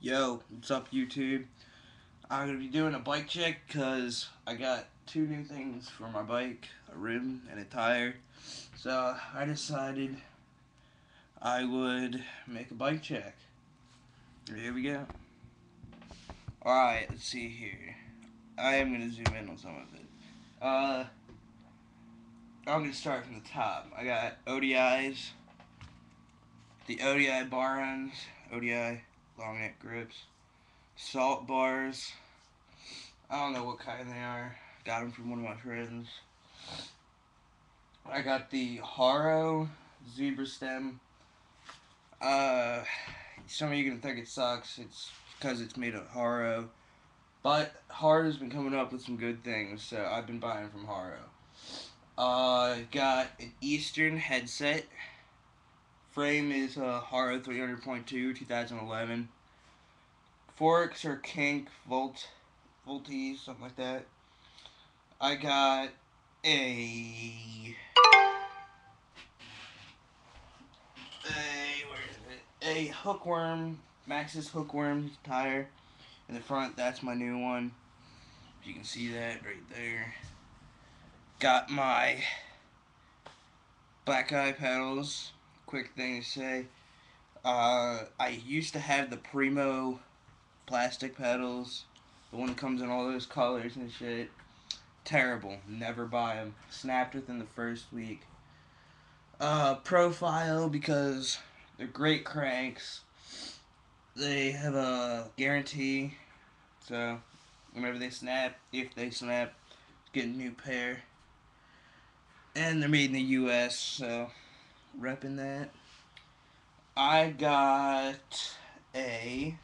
Yo, what's up YouTube? I'm going to be doing a bike check because I got two new things for my bike, a rim and a tire. So I decided I would make a bike check. Here we go. Alright, let's see here. I am going to zoom in on some of it. I'm going to start from the top. I got ODIs, the ODI bar ends, ODI long neck grips, salt bars. I don't know what kind they are. Got them from one of my friends. I got the Haro zebra stem. Some of you can think it sucks. It's because it's made of Haro. But Haro's been coming up with some good things, so I've been buying from Haro. Got an Eastern headset. Frame is a Haro 300.2, 2011. Forks are Kink, Voltes, something like that. I got a hookworm, Maxxis hookworm tire in the front. That's my new one. You can see that right there. Got my black eye pedals. Quick thing to say. I used to have the Primo plastic pedals. The one that comes in all those colors and shit. Terrible. Never buy them. Snapped within the first week. Profile because they're great cranks. They have a guarantee, so whenever they snap, if they snap, get a new pair. And they're made in the U.S., so repping that. I got a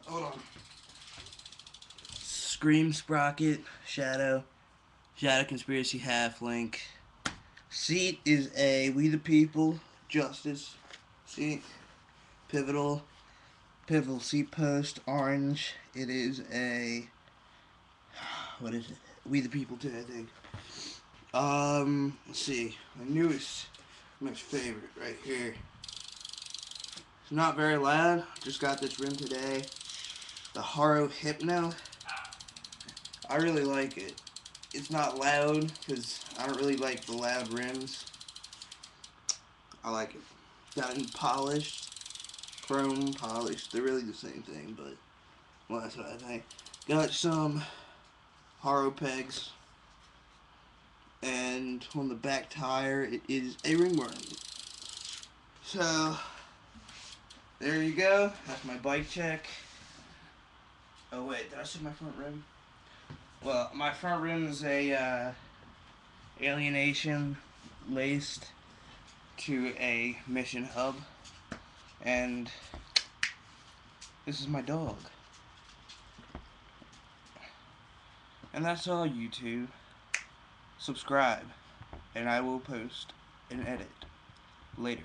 hold on. Scream Sprocket Shadow Conspiracy Half Link. Seat is a We the People Justice seat. Pivotal seat post, orange. It is a, what is it? We the People too, I think. Let's see. My favorite right here. It's not very loud. Just got this rim today. The Haro Hypno. I really like it. It's not loud because I don't really like the loud rims. I like it. Got it polished, chrome polished. They're really the same thing, but well, that's what I think. Got some Haro pegs, and on the back tire, it is a ringworm. So there you go. That's my bike check. Oh wait, did I say my front rim? Well, my front rim is a alienation laced to a Mission hub, and this is my dog. And that's all, YouTube. Subscribe, and I will post and edit later.